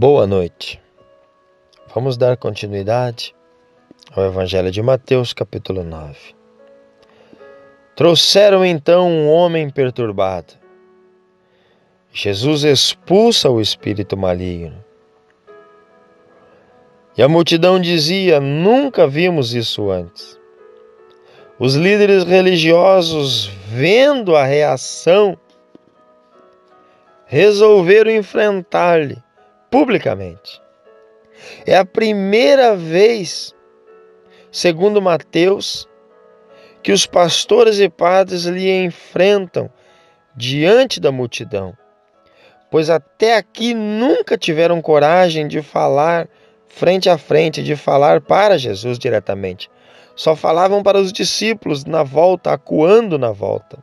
Boa noite. Vamos dar continuidade ao Evangelho de Mateus, capítulo 9. Trouxeram então um homem perturbado. Jesus expulsa o espírito maligno. E a multidão dizia: nunca vimos isso antes. Os líderes religiosos, vendo a reação, resolveram enfrentar-lhe publicamente. É a primeira vez, segundo Mateus, que os pastores e padres lhe enfrentam diante da multidão, pois até aqui nunca tiveram coragem de falar frente a frente, de falar para Jesus diretamente. Só falavam para os discípulos na volta, acuando na volta.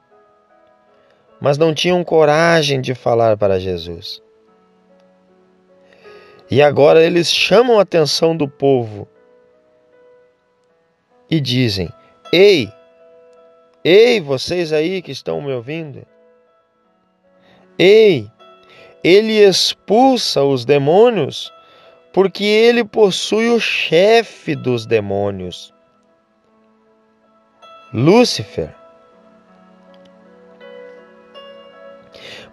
Mas não tinham coragem de falar para Jesus. E agora eles chamam a atenção do povo e dizem: Ei, vocês aí que estão me ouvindo. Ei, ele expulsa os demônios porque ele possui o chefe dos demônios, Lúcifer.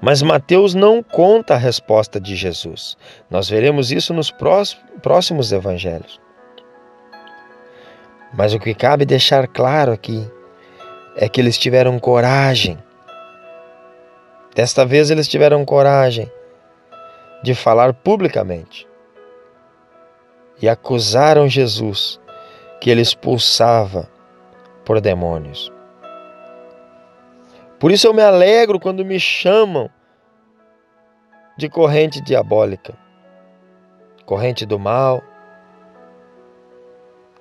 Mas Mateus não conta a resposta de Jesus. Nós veremos isso nos próximos evangelhos. Mas o que cabe deixar claro aqui é que eles tiveram coragem. Desta vez eles tiveram coragem de falar publicamente. E acusaram Jesus que ele expulsava por demônios. Por isso eu me alegro quando me chamam de corrente diabólica, corrente do mal,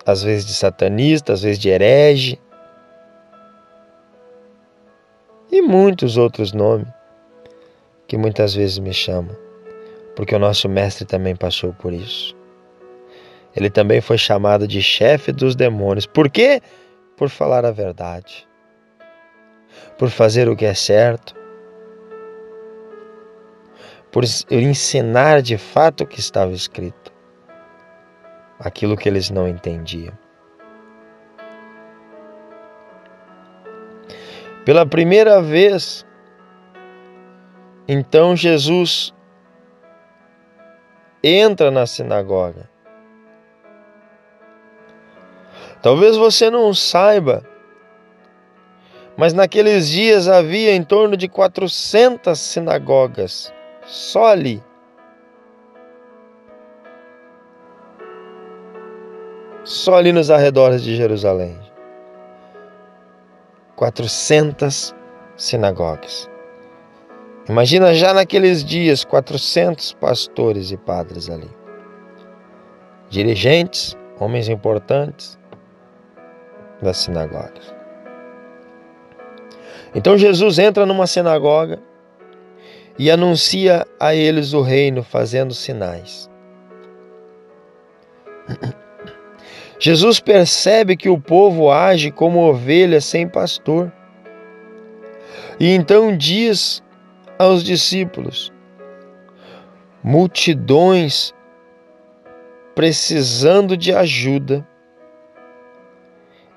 às vezes de satanista, às vezes de herege, e muitos outros nomes que muitas vezes me chamam, porque o nosso mestre também passou por isso. Ele também foi chamado de chefe dos demônios. Por quê? Por falar a verdade, por fazer o que é certo, por ensinar de fato o que estava escrito, aquilo que eles não entendiam. Pela primeira vez, então Jesus entra na sinagoga. Talvez você não saiba, mas naqueles dias havia em torno de 400 sinagogas, só ali. Só ali nos arredores de Jerusalém. 400 sinagogas. Imagina já naqueles dias 400 pastores e padres ali. Dirigentes, homens importantes das sinagogas. Então Jesus entra numa sinagoga e anuncia a eles o reino, fazendo sinais. Jesus percebe que o povo age como ovelhas sem pastor. E então diz aos discípulos: multidões precisando de ajuda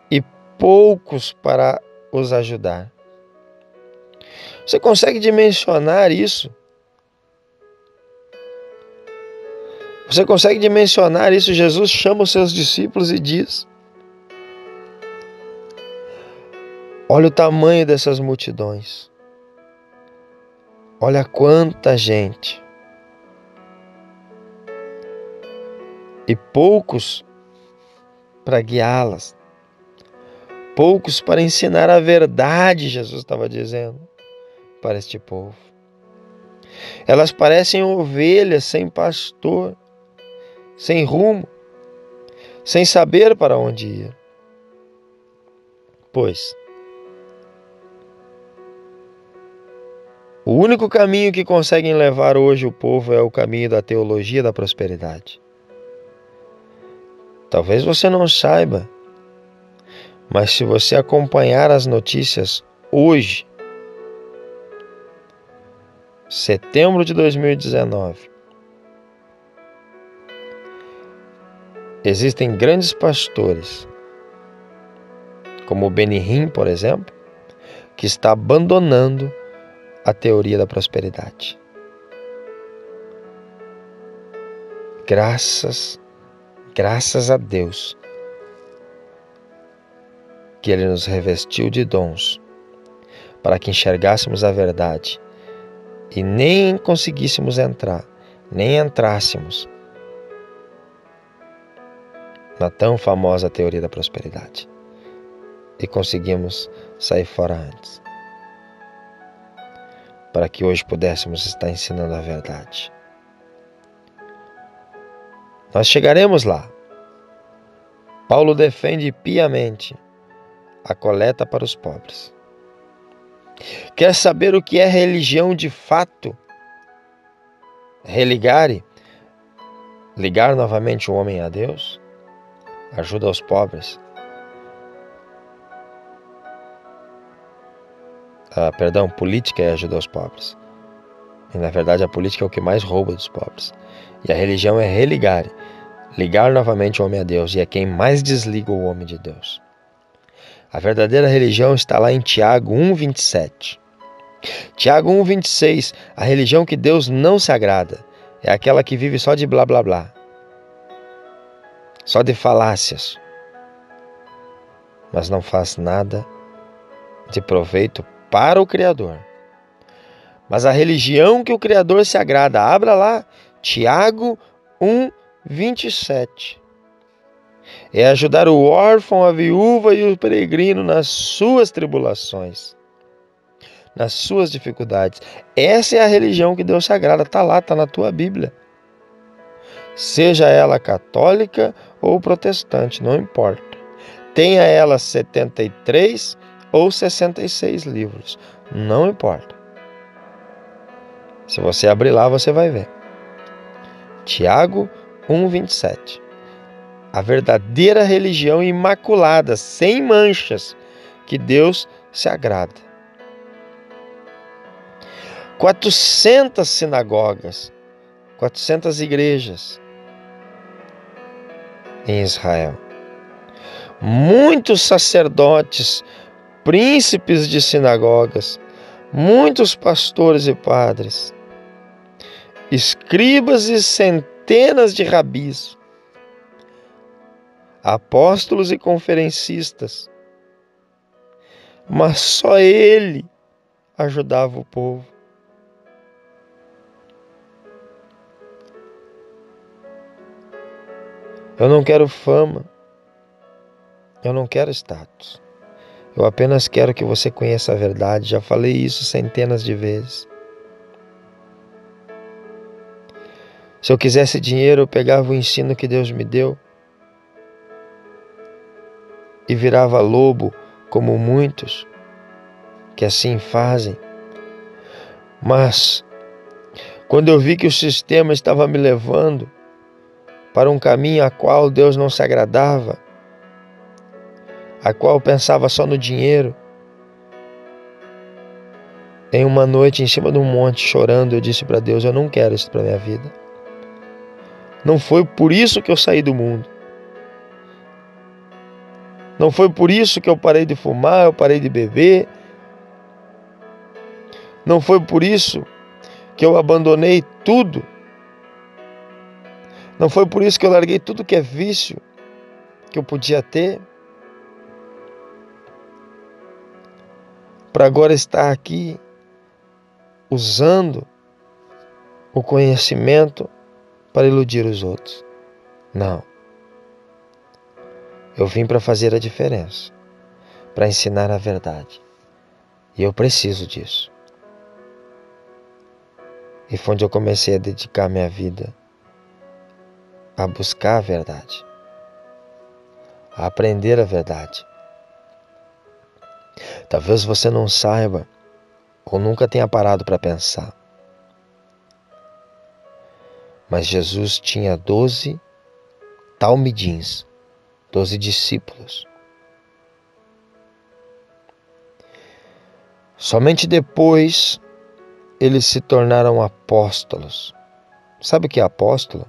e poucos para os ajudar. Você consegue dimensionar isso? Você consegue dimensionar isso? Jesus chama os seus discípulos e diz: olha o tamanho dessas multidões. Olha quanta gente. E poucos para guiá-las. Poucos para ensinar a verdade, Jesus estava dizendo para este povo. Elas parecem ovelhas sem pastor, sem rumo, sem saber para onde ir. Pois o único caminho que conseguem levar hoje o povo é o caminho da teologia da prosperidade. Talvez você não saiba, mas se você acompanhar as notícias hoje, setembro de 2019, Existem grandes pastores, como o Benihim, por exemplo, que está abandonando a teoria da prosperidade. Graças a Deus que Ele nos revestiu de dons para que enxergássemos a verdade e nem conseguíssemos entrar, nem entrássemos na tão famosa teoria da prosperidade e conseguimos sair fora antes, para que hoje pudéssemos estar ensinando a verdade. Nós chegaremos lá. Paulo defende piamente a coleta para os pobres. Quer saber o que é religião de fato? Religare, ligar novamente o homem a Deus, ajuda aos pobres. Política é ajuda aos pobres. E, na verdade, a política é o que mais rouba dos pobres. E a religião é religare, ligar novamente o homem a Deus, e é quem mais desliga o homem de Deus. A verdadeira religião está lá em Tiago 1,27. Tiago 1,26. A religião que Deus não se agrada é aquela que vive só de blá blá blá, só de falácias, mas não faz nada de proveito para o Criador. Mas a religião que o Criador se agrada, abra lá, Tiago 1,27. É ajudar o órfão, a viúva e o peregrino nas suas tribulações, nas suas dificuldades. Essa é a religião que Deus se agrada. Está lá, está na tua Bíblia. Seja ela católica ou protestante, não importa. Tenha ela 73 ou 66 livros, não importa. Se você abrir lá, você vai ver. Tiago 1,27. A verdadeira religião imaculada, sem manchas, que Deus se agrada. 400 sinagogas, 400 igrejas em Israel. Muitos sacerdotes, príncipes de sinagogas, muitos pastores e padres, escribas e centenas de rabis, apóstolos e conferencistas, mas só ele ajudava o povo. Eu não quero fama, eu não quero status, eu apenas quero que você conheça a verdade. Já falei isso centenas de vezes. Se eu quisesse dinheiro, eu pegava o ensino que Deus me deu e virava lobo, como muitos que assim fazem. Mas quando eu vi que o sistema estava me levando para um caminho a qual Deus não se agradava, a qual pensava só no dinheiro, em uma noite em cima de um monte chorando, eu disse para Deus: eu não quero isso para minha vida. Não foi por isso que eu saí do mundo. Não foi por isso que eu parei de fumar, eu parei de beber. Não foi por isso que eu abandonei tudo. Não foi por isso que eu larguei tudo que é vício que eu podia ter, para agora estar aqui usando o conhecimento para iludir os outros. Não. Eu vim para fazer a diferença, para ensinar a verdade. E eu preciso disso. E foi onde eu comecei a dedicar minha vida a buscar a verdade, a aprender a verdade. Talvez você não saiba ou nunca tenha parado para pensar, mas Jesus tinha 12 talmidins, 12 discípulos. Somente depois eles se tornaram apóstolos. Sabe o que é apóstolo?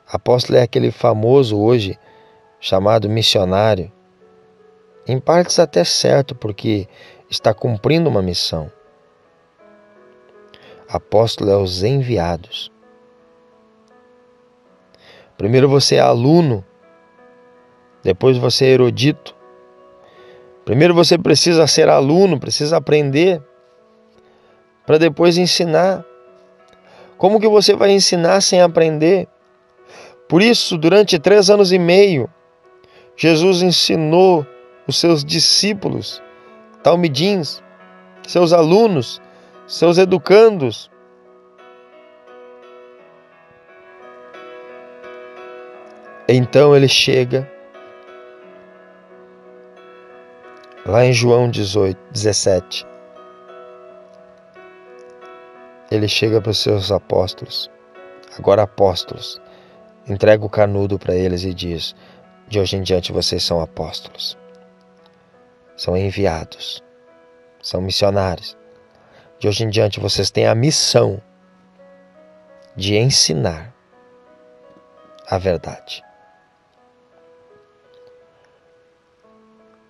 Apóstolo é aquele famoso hoje chamado missionário, em partes até certo, porque está cumprindo uma missão. Apóstolo é os enviados. Primeiro você é aluno, depois você é erudito. Primeiro você precisa ser aluno, precisa aprender, para depois ensinar. Como que você vai ensinar sem aprender? Por isso, durante 3 anos e meio, Jesus ensinou os seus discípulos, talmidins, seus alunos, seus educandos. Então ele chega lá em João 17. Ele chega para os seus apóstolos, agora apóstolos, entrega o canudo para eles e diz: de hoje em diante vocês são apóstolos, são enviados, são missionários. De hoje em diante vocês têm a missão de ensinar a verdade.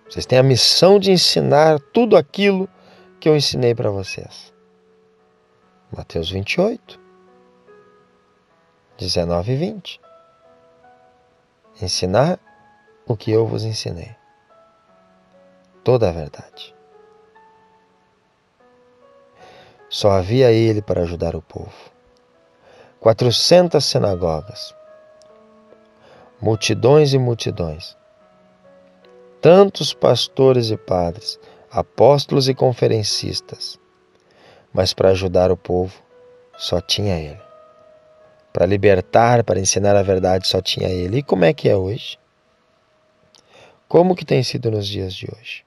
Vocês têm a missão de ensinar tudo aquilo que eu ensinei para vocês. Mateus 28, 19 e 20. Ensinar o que eu vos ensinei. Toda a verdade. Só havia ele para ajudar o povo. 400 sinagogas. Multidões e multidões. Tantos pastores e padres, apóstolos e conferencistas. Mas para ajudar o povo, só tinha ele. Para libertar, para ensinar a verdade, só tinha ele. E como é que é hoje? Como que tem sido nos dias de hoje?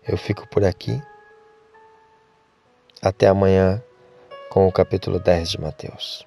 Eu fico por aqui. Até amanhã com o capítulo 10 de Mateus.